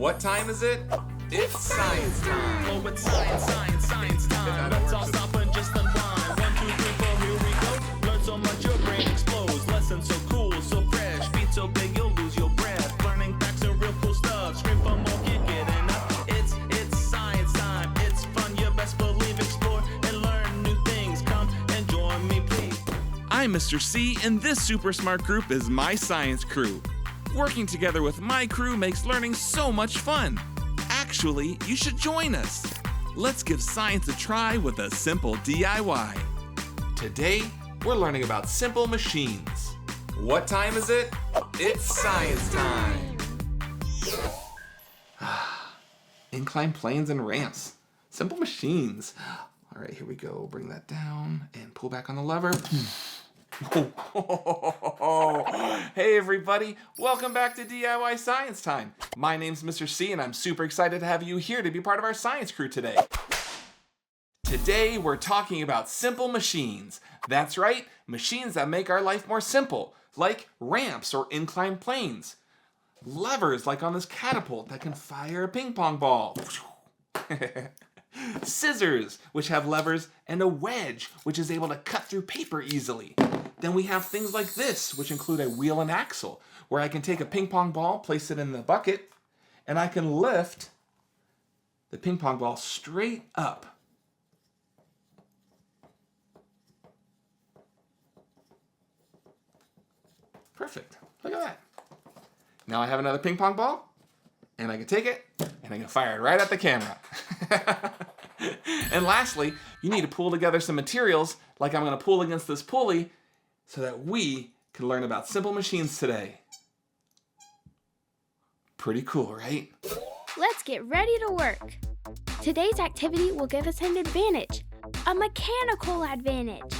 What time is it? It's science time. Oh, it's science time. Let's all stop and just unwind. 1, 2, 3, 4, here we go. Learn so much your brain explodes. Lessons so cool, so fresh. Beat so big you'll lose your breath. Learning facts and real cool stuff. Scream for more, keep getting up. It's science time. It's fun, you best believe. Explore and learn new things. Come and join me, please. I'm Mr. C, and this super smart group is my science crew. Working together with my crew makes learning so much fun. Actually, you should join us. Let's give science a try with a simple DIY. Today, we're learning about simple machines. What time is it? It's science time. Inclined planes and ramps. Simple machines. All right, here we go. Bring that down and pull back on the lever. Hey everybody, welcome back to DIY Science Time. My name's Mr. C and I'm super excited to have you here to be part of our science crew today. Today we're talking about simple machines. That's right, machines that make our life more simple, like ramps or inclined planes. Levers like on this catapult that can fire a ping pong ball. Scissors, which have levers, and a wedge, which is able to cut through paper easily. Then we have things like this, which include a wheel and axle, where I can take a ping pong ball, place it in the bucket, and I can lift the ping pong ball straight up. Perfect. Look at that. Now I have another ping pong ball, and I can take it, and I can fire it right at the camera. And lastly, you need to pull together some materials, like I'm going to pull against this pulley, so that we can learn about simple machines today. Pretty cool, right? Let's get ready to work. Today's activity will give us an advantage, a mechanical advantage.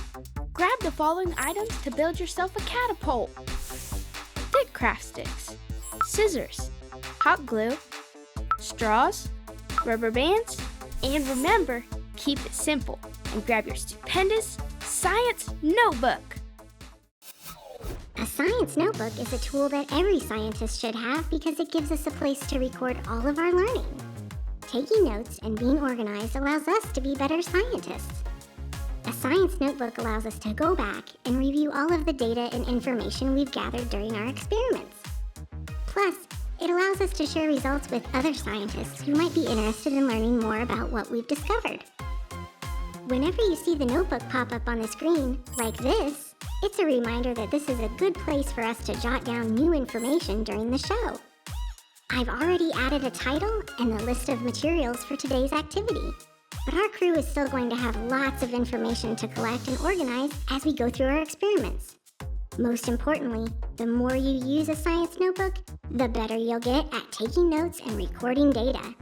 Grab the following items to build yourself a catapult. Thick craft sticks, scissors, hot glue, straws, rubber bands, and remember, keep it simple and grab your stupendous science notebook. A science notebook is a tool that every scientist should have because it gives us a place to record all of our learning. Taking notes and being organized allows us to be better scientists. A science notebook allows us to go back and review all of the data and information we've gathered during our experiments. Plus, it allows us to share results with other scientists who might be interested in learning more about what we've discovered. Whenever you see the notebook pop up on the screen, like this, it's a reminder that this is a good place for us to jot down new information during the show. I've already added a title and a list of materials for today's activity, but our crew is still going to have lots of information to collect and organize as we go through our experiments. Most importantly, the more you use a science notebook, the better you'll get at taking notes and recording data.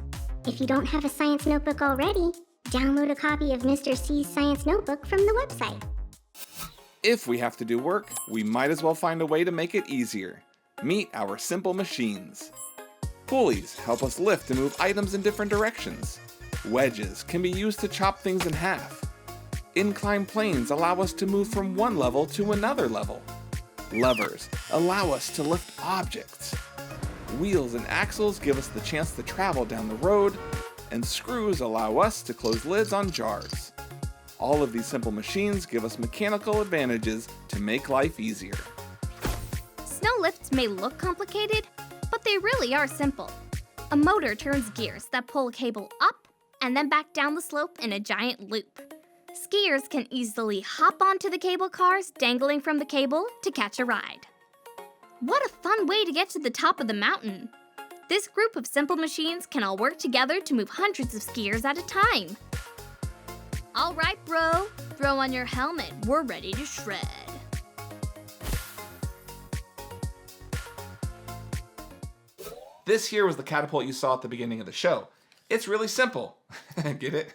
If you don't have a science notebook already, download a copy of Mr. C's science notebook from the website. If we have to do work, we might as well find a way to make it easier. Meet our simple machines. Pulleys help us lift and move items in different directions. Wedges can be used to chop things in half. Inclined planes allow us to move from one level to another level. Levers allow us to lift objects. Wheels and axles give us the chance to travel down the road, and screws allow us to close lids on jars. All of these simple machines give us mechanical advantages to make life easier. Snow lifts may look complicated, but they really are simple. A motor turns gears that pull a cable up and then back down the slope in a giant loop. Skiers can easily hop onto the cable cars dangling from the cable to catch a ride. What a fun way to get to the top of the mountain! This group of simple machines can all work together to move hundreds of skiers at a time. All right, bro, throw on your helmet. We're ready to shred. This here was the catapult you saw at the beginning of the show. It's really simple. Get it?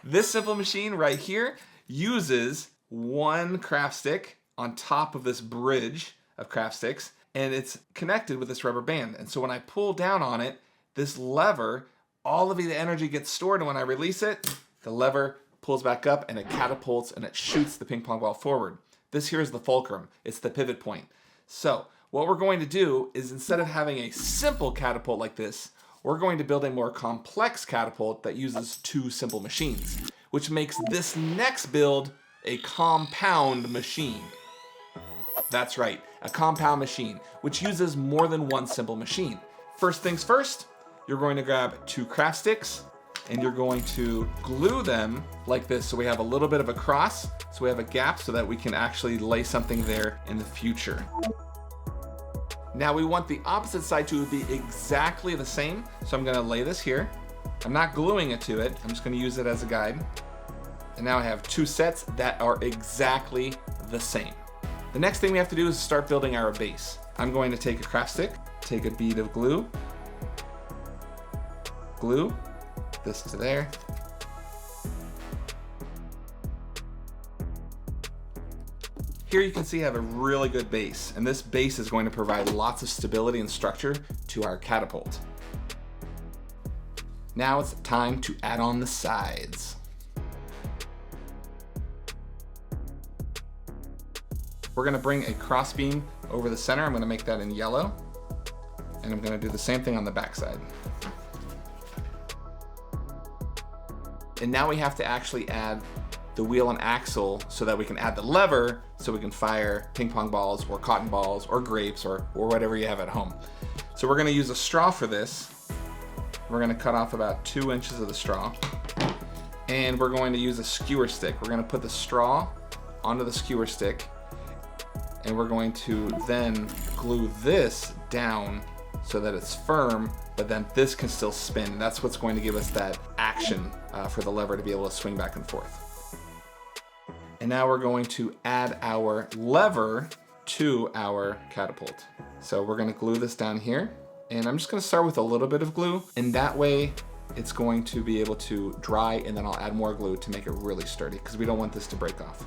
This simple machine right here uses one craft stick on top of this bridge of craft sticks, and it's connected with this rubber band. And so when I pull down on it, this lever, all of the energy gets stored, and when I release it, the lever pulls back up and it catapults and it shoots the ping pong ball forward. This here is the fulcrum. It's the pivot point. So What we're going to do is, instead of having a simple catapult like this, we're going to build a more complex catapult that uses 2 simple machines, which makes this next build a compound machine. That's right, a compound machine, which uses more than 1 simple machine. First things first, you're going to grab 2 craft sticks and you're going to glue them like this, so we have a little bit of a cross, so we have a gap so that we can actually lay something there in the future. Now we want the opposite side to be exactly the same, so I'm gonna lay this here. I'm not gluing it to it, I'm just gonna use it as a guide. And now I have 2 sets that are exactly the same. The next thing we have to do is start building our base. I'm going to take a craft stick, take a bead of glue, glue this to there. Here you can see I have a really good base, and this base is going to provide lots of stability and structure to our catapult. Now it's time to add on the sides. We're gonna bring a crossbeam over the center. I'm gonna make that in yellow, and I'm gonna do the same thing on the back side. And now we have to actually add the wheel and axle so that we can add the lever so we can fire ping pong balls or cotton balls or grapes or whatever you have at home. So we're gonna use a straw for this. We're gonna cut off about 2 inches of the straw, and we're going to use a skewer stick. We're gonna put the straw onto the skewer stick, and we're going to then glue this down so that it's firm, but then this can still spin. That's what's going to give us that action for the lever to be able to swing back and forth. And now we're going to add our lever to our catapult. So we're gonna glue this down here, and I'm just gonna start with a little bit of glue, and that way it's going to be able to dry, and then I'll add more glue to make it really sturdy, because we don't want this to break off.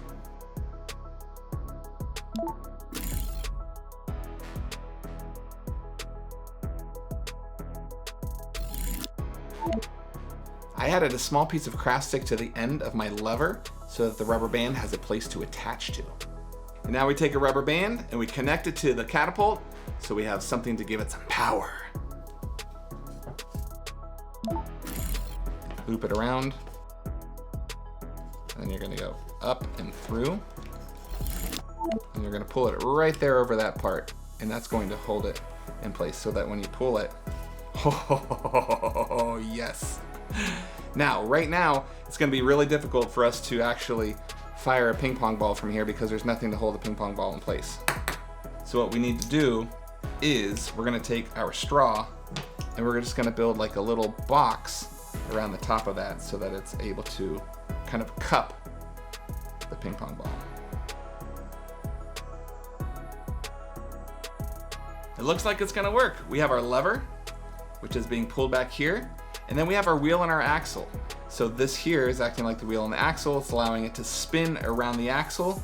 I added a small piece of craft stick to the end of my lever so that the rubber band has a place to attach to. And now we take a rubber band and we connect it to the catapult so we have something to give it some power. Loop it around, and then you're gonna go up and through, and you're gonna pull it right there over that part, and that's going to hold it in place so that when you pull it, oh yes. Now, right now, it's gonna be really difficult for us to actually fire a ping pong ball from here because there's nothing to hold the ping pong ball in place. So what we need to do is we're gonna take our straw and we're just gonna build like a little box around the top of that so that it's able to kind of cup the ping pong ball. It looks like it's gonna work. We have our lever, which is being pulled back here, and then we have our wheel and our axle. So this here is acting like the wheel and the axle. It's allowing it to spin around the axle,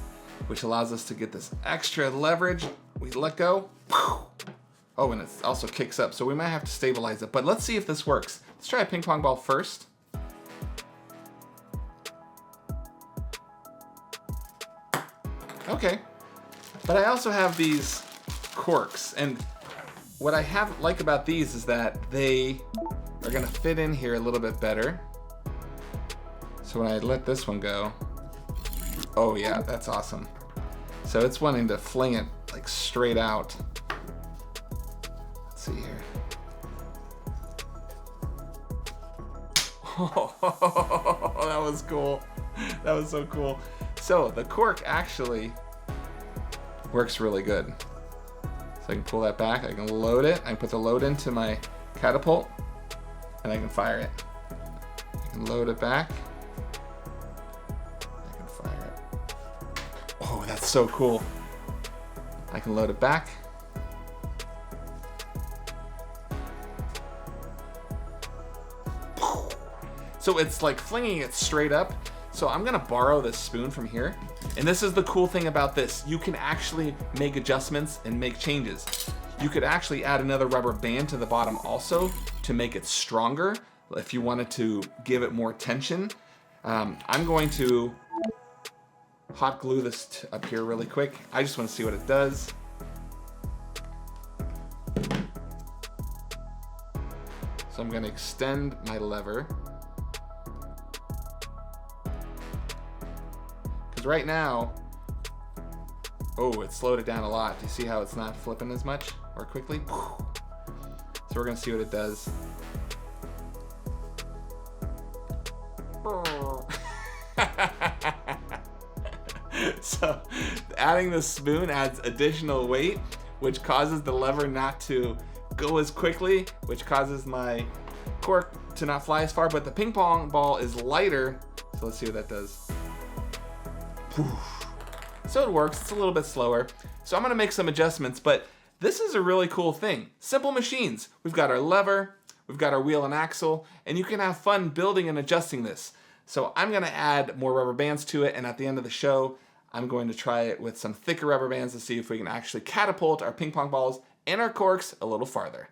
which allows us to get this extra leverage. We let go. Oh, and it also kicks up, so we might have to stabilize it. But let's see if this works. Let's try a ping pong ball first. Okay, but I also have these corks, and what I like about these is that they are gonna fit in here a little bit better. So when I let this one go, oh yeah, that's awesome. So it's wanting to fling it like straight out. Let's see here. Oh, that was cool. That was so cool. So the cork actually works really good. So I can pull that back, I can load it, I can put the load into my catapult, and I can fire it. I can load it back, I can fire it. Oh, that's so cool. I can load it back. So it's like flinging it straight up. So I'm gonna borrow this spoon from here. And this is the cool thing about this. You can actually make adjustments and make changes. You could actually add another rubber band to the bottom also to make it stronger if you wanted to give it more tension. I'm going to hot glue this up here really quick. I just want to see what it does. So I'm going to extend my lever. Because right now, oh, it slowed it down a lot. Do you see how it's not flipping as much or quickly? So we're going to see what it does. So adding the spoon adds additional weight, which causes the lever not to go as quickly, which causes my cork to not fly as far, but the ping pong ball is lighter. So let's see what that does. So it works, it's a little bit slower. So I'm gonna make some adjustments, but this is a really cool thing. Simple machines. We've got our lever, we've got our wheel and axle, and you can have fun building and adjusting this. So I'm gonna add more rubber bands to it, and at the end of the show, I'm going to try it with some thicker rubber bands to see if we can actually catapult our ping pong balls and our corks a little farther.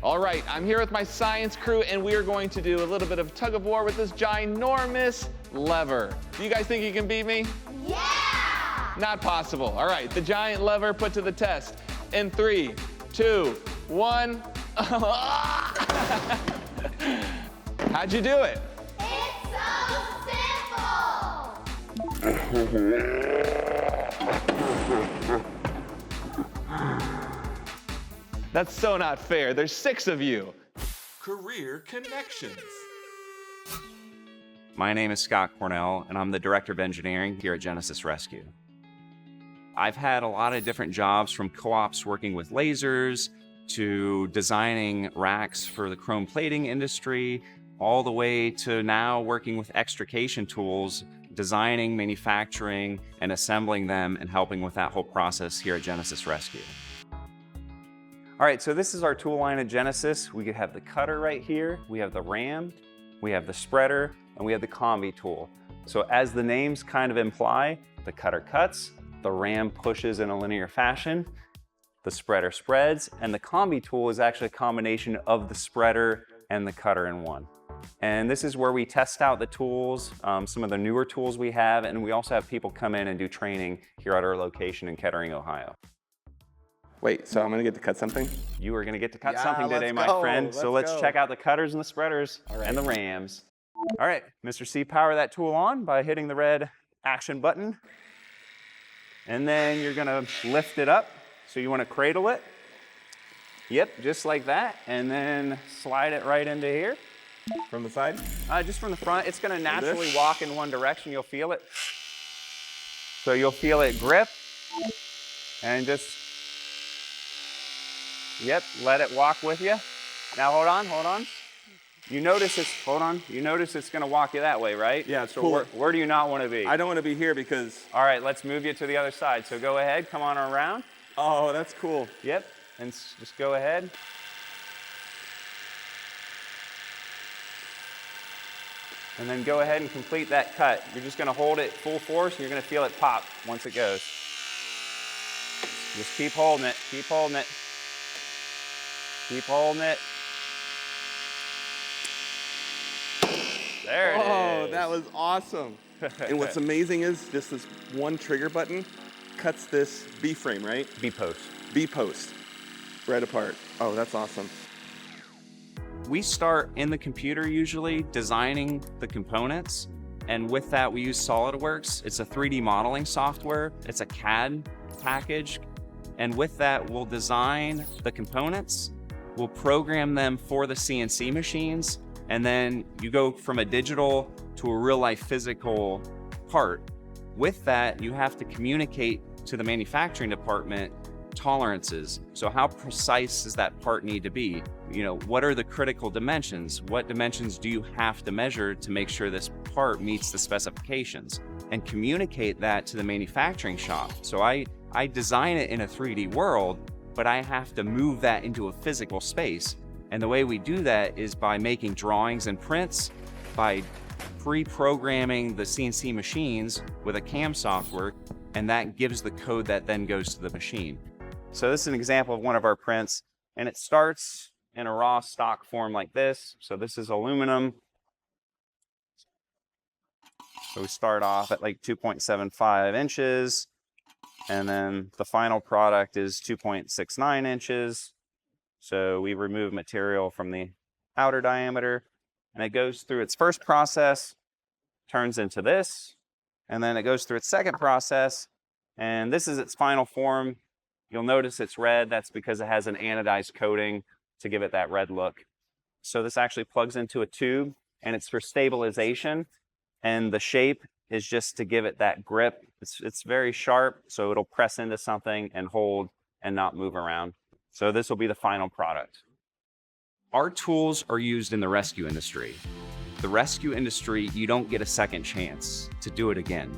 All right, I'm here with my science crew, and we are going to do a little bit of tug of war with this ginormous lever. Do you guys think you can beat me? Yeah! Not possible. All right, the giant lever put to the test. In 3, 2, 1. How'd you do it? It's so simple! That's so not fair. There's 6 of you. Career connections. My name is Scott Cornell, and I'm the Director of Engineering here at Genesis Rescue. I've had a lot of different jobs, from co-ops working with lasers to designing racks for the chrome plating industry, all the way to now working with extrication tools, designing, manufacturing, and assembling them, and helping with that whole process here at Genesis Rescue. All right, so this is our tool line at Genesis. We have the cutter right here, we have the ram, we have the spreader, and we have the combi tool. So as the names kind of imply, the cutter cuts, the ram pushes in a linear fashion, the spreader spreads, and the combi tool is actually a combination of the spreader and the cutter in one. And this is where we test out the tools, some of the newer tools we have, and we also have people come in and do training here at our location in Kettering, Ohio. Wait, so I'm gonna get to cut something? You are gonna get to cut something today, my friend. So let's check out the cutters and the spreaders and the rams. All right, Mr. C, power that tool on by hitting the red action button. And then you're gonna lift it up. So you wanna cradle it. Yep, just like that. And then slide it right into here. From the side? Just from the front. It's gonna naturally walk in one direction. You'll feel it. So you'll feel it grip. And just, yep, let it walk with you. Now hold on, hold on. You notice it's, hold on, you notice it's gonna walk you that way, right? Yeah, so where do you not wanna be? I don't wanna be here because... All right, let's move you to the other side. So go ahead, come on around. Oh, that's cool. Yep, and just go ahead. And then go ahead and complete that cut. You're just gonna hold it full force and you're gonna feel it pop once it goes. Just keep holding it, keep holding it. Keep holding it. There it is. Oh, that was awesome. And what's amazing is just this one trigger button cuts this B-frame, right? B-post. B-post, right apart. Oh, that's awesome. We start in the computer usually designing the components. And with that, we use SolidWorks. It's a 3D modeling software. It's a CAD package. And with that, we'll design the components. We'll program them for the CNC machines. And then you go from a digital to a real life physical part. With that, you have to communicate to the manufacturing department tolerances. So how precise does that part need to be? You know, what are the critical dimensions? What dimensions do you have to measure to make sure this part meets the specifications? And communicate that to the manufacturing shop. So I design it in a 3D world, but I have to move that into a physical space. And the way we do that is by making drawings and prints, by pre-programming the CNC machines with a CAM software, and that gives the code that then goes to the machine. So this is an example of one of our prints, and it starts in a raw stock form like this. So this is aluminum. So we start off at like 2.75 inches, and then the final product is 2.69 inches. So we remove material from the outer diameter, and it goes through its first process, turns into this, and then it goes through its second process, and this is its final form. You'll notice it's red. That's because it has an anodized coating to give it that red look. So this actually plugs into a tube, and it's for stabilization, and the shape is just to give it that grip. It's very sharp, so it'll press into something and hold and not move around. So this will be the final product. Our tools are used in the rescue industry. The rescue industry, you don't get a second chance to do it again.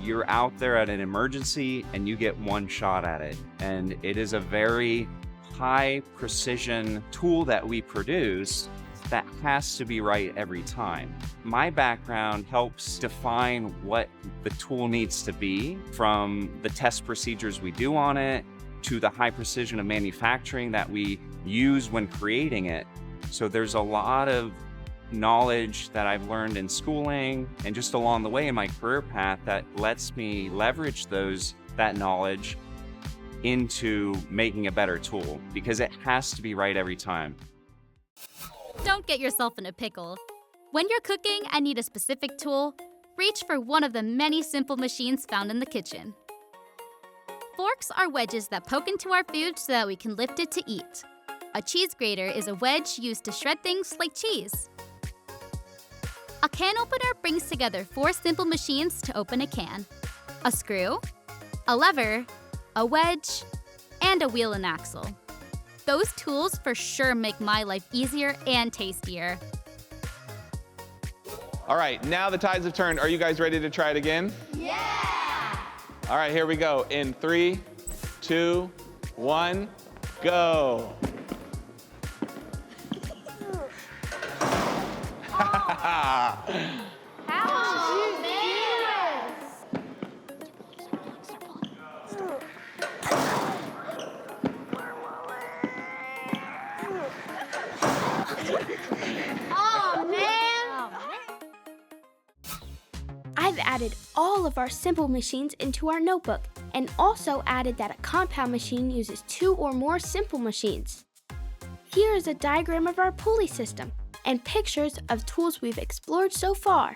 You're out there at an emergency and you get one shot at it. And it is a very high precision tool that we produce that has to be right every time. My background helps define what the tool needs to be, from the test procedures we do on it to the high precision of manufacturing that we use when creating it. So there's a lot of knowledge that I've learned in schooling and just along the way in my career path that lets me leverage that knowledge into making a better tool, because it has to be right every time. Don't get yourself in a pickle. When you're cooking and need a specific tool, reach for one of the many simple machines found in the kitchen. Forks are wedges that poke into our food so that we can lift it to eat. A cheese grater is a wedge used to shred things like cheese. A can opener brings together 4 simple machines to open a can: a screw, a lever, a wedge, and a wheel and axle. Those tools for sure make my life easier and tastier. All right, now the tides have turned. Are you guys ready to try it again? Yeah! All right, here we go. In 3, 2, 1, go. I've added all of our simple machines into our notebook, and also added that a compound machine uses 2 or more simple machines. Here is a diagram of our pulley system and pictures of tools we've explored so far.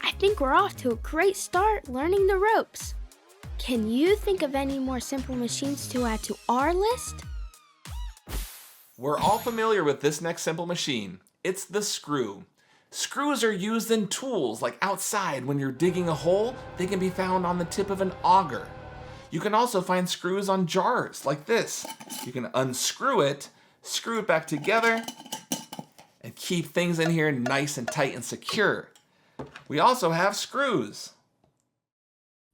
I think we're off to a great start learning the ropes. Can you think of any more simple machines to add to our list? We're all familiar with this next simple machine. It's the screw. Screws are used in tools like outside when you're digging a hole. They can be found on the tip of an auger. You can also find screws on jars like this. You can unscrew it, screw it back together, and keep things in here nice and tight and secure. We also have screws.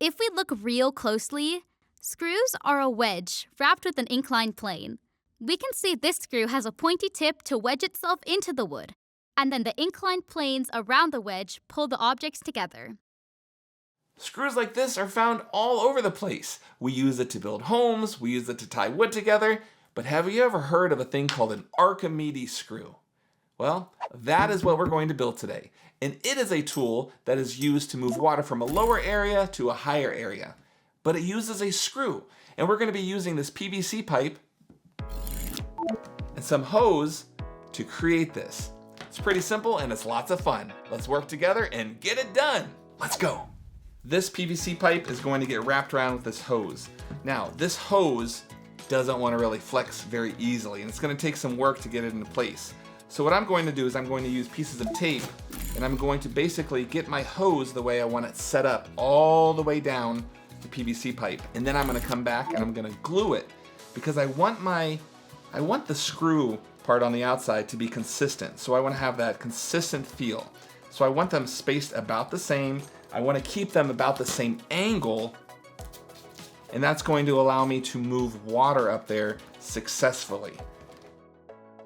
If we look real closely, screws are a wedge wrapped with an inclined plane. We can see this screw has a pointy tip to wedge itself into the wood, and then the inclined planes around the wedge pull the objects together. Screws like this are found all over the place. We use it to build homes, we use it to tie wood together, but have you ever heard of a thing called an Archimedes screw? Well, that is what we're going to build today. And it is a tool that is used to move water from a lower area to a higher area. But it uses a screw. And we're going to be using this PVC pipe and some hose to create this. It's pretty simple and it's lots of fun. Let's work together and get it done. Let's go. This PVC pipe is going to get wrapped around with this hose. Now, this hose doesn't want to really flex very easily, and it's going to take some work to get it into place. So what I'm going to do is I'm going to use pieces of tape, and I'm going to basically get my hose the way I want it set up all the way down the PVC pipe. And then I'm going to come back and I'm going to glue it, because I want the screw part on the outside to be consistent. So I want to have that consistent feel. So I want them spaced about the same. I want to keep them about the same angle, and that's going to allow me to move water up there successfully.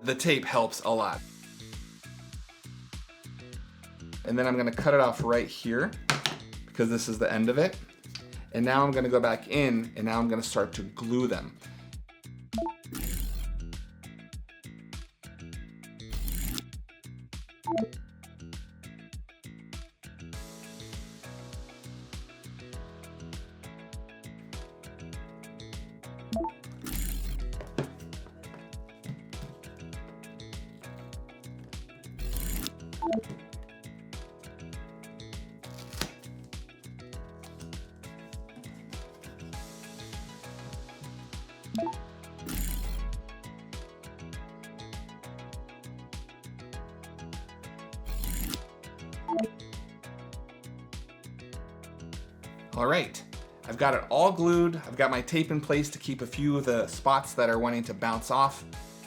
The tape helps a lot. And then I'm going to cut it off right here, because this is the end of it. And now I'm going to go back in, and now I'm going to start to glue them. All right, I've got it all glued. I've got my tape in place to keep a few of the spots that are wanting to bounce off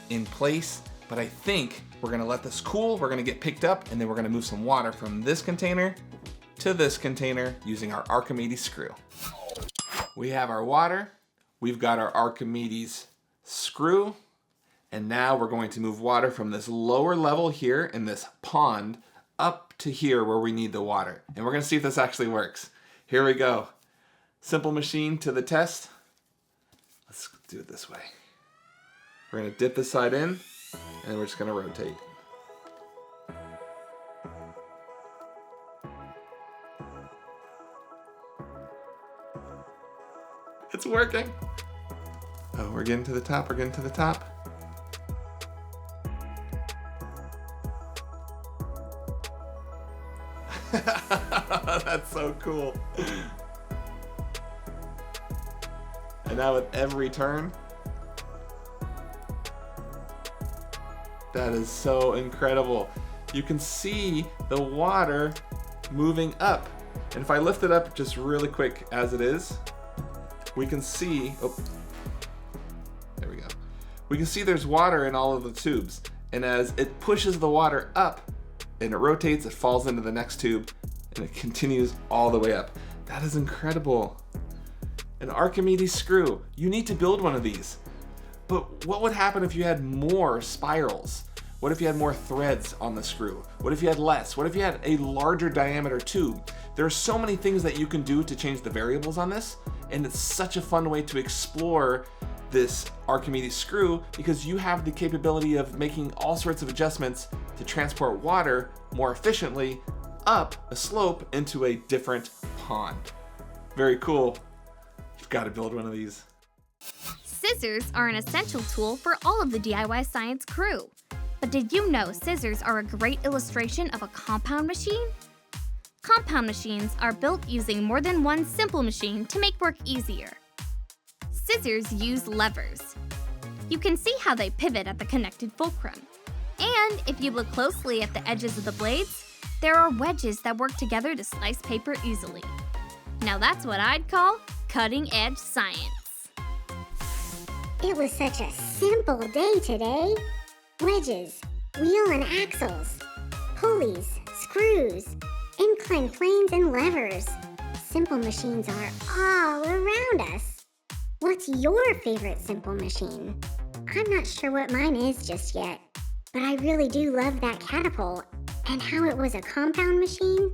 in place, but I think we're gonna let this cool, we're gonna get picked up, and then we're gonna move some water from this container to this container using our Archimedes screw. We have our water, we've got our Archimedes screw, and now we're going to move water from this lower level here in this pond up to here where we need the water. And we're gonna see if this actually works. Here we go. Simple machine to the test. Let's do it this way. We're gonna dip this side in, and we're just gonna rotate. It's working. Oh, we're getting to the top, we're getting to the top. That's so cool. And now with every turn, that is so incredible. You can see the water moving up. And if I lift it up just really quick as it is, we can see, oh, there we go. We can see there's water in all of the tubes. And as it pushes the water up and it rotates, it falls into the next tube and it continues all the way up. That is incredible. An Archimedes screw. You need to build one of these. But what would happen if you had more spirals? What if you had more threads on the screw? What if you had less? What if you had a larger diameter tube? There are so many things that you can do to change the variables on this, and it's such a fun way to explore this Archimedes screw because you have the capability of making all sorts of adjustments to transport water more efficiently up a slope into a different pond. Very cool. You've got to build one of these. Scissors are an essential tool for all of the DIY science crew. But did you know scissors are a great illustration of a compound machine? Compound machines are built using more than one simple machine to make work easier. Scissors use levers. You can see how they pivot at the connected fulcrum. And if you look closely at the edges of the blades, there are wedges that work together to slice paper easily. Now that's what I'd call cutting-edge science. It was such a simple day today. Wedges, wheel and axles, pulleys, screws, incline planes and levers. Simple machines are all around us. What's your favorite simple machine? I'm not sure what mine is just yet, but I really do love that catapult and how it was a compound machine.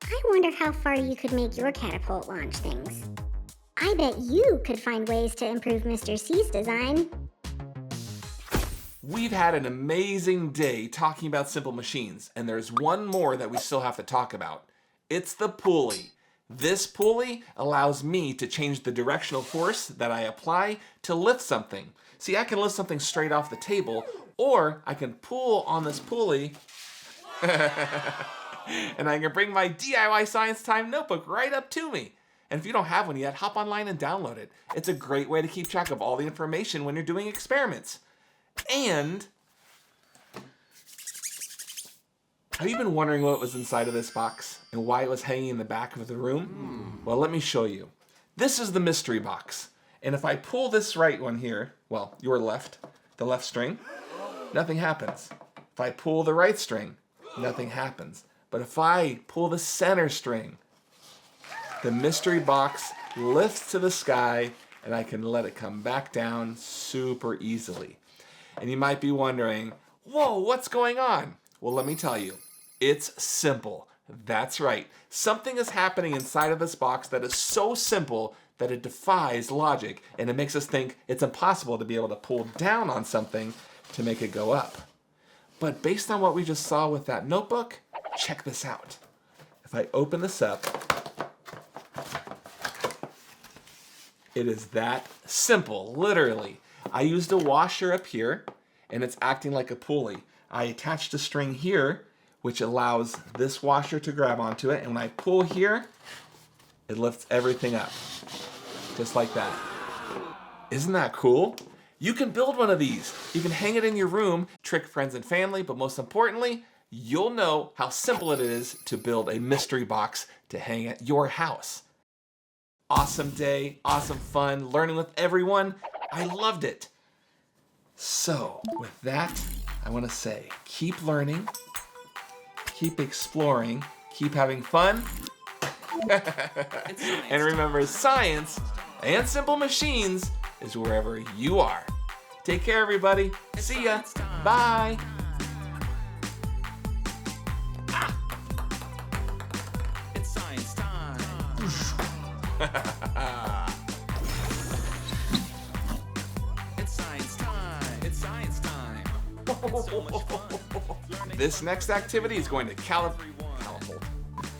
I wonder how far you could make your catapult launch things. I bet you could find ways to improve Mr. C's design. We've had an amazing day talking about simple machines, and there's one more that we still have to talk about. It's the pulley. This pulley allows me to change the directional force that I apply to lift something. See, I can lift something straight off the table, or I can pull on this pulley and I can bring my DIY Science Time notebook right up to me. And if you don't have one yet, hop online and download it. It's a great way to keep track of all the information when you're doing experiments. And have you been wondering what was inside of this box and why it was hanging in the back of the room? Well, let me show you. This is the mystery box. And if I pull this right one here, well, your left, the left string, nothing happens. If I pull the right string, nothing happens. But if I pull the center string, the mystery box lifts to the sky and I can let it come back down super easily. And you might be wondering, whoa, what's going on? Well, let me tell you, it's simple. That's right. Something is happening inside of this box that is so simple that it defies logic, and it makes us think it's impossible to be able to pull down on something to make it go up. But based on what we just saw with that notebook, check this out. If I open this up, it is that simple, literally. I used a washer up here, and it's acting like a pulley. I attached a string here, which allows this washer to grab onto it, and when I pull here, it lifts everything up, just like that. Isn't that cool? You can build one of these. You can hang it in your room, trick friends and family, but most importantly, you'll know how simple it is to build a mystery box to hang at your house. Awesome day, awesome fun, learning with everyone. I loved it. So, with that, I want to say, keep learning, keep exploring, keep having fun, and remember, science and simple machines is wherever you are. Take care, everybody. See ya. Bye. It's science time. It's science time. It's science time. It's so much fun. Learning This next activity is going to Catapult.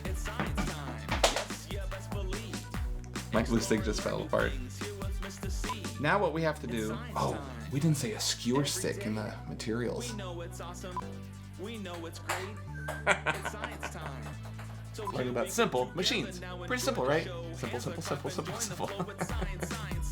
it's science time. Yes, yeah, best believe. My glue stick just fell apart. Here with Mr. C. Now what we have to do, oh, we didn't say a skewer stick in the materials. We know it's awesome. We know it's great. It's science time. So Learning about simple machines. Pretty simple, right? Simple, simple, simple, simple, simple. Science, science, science.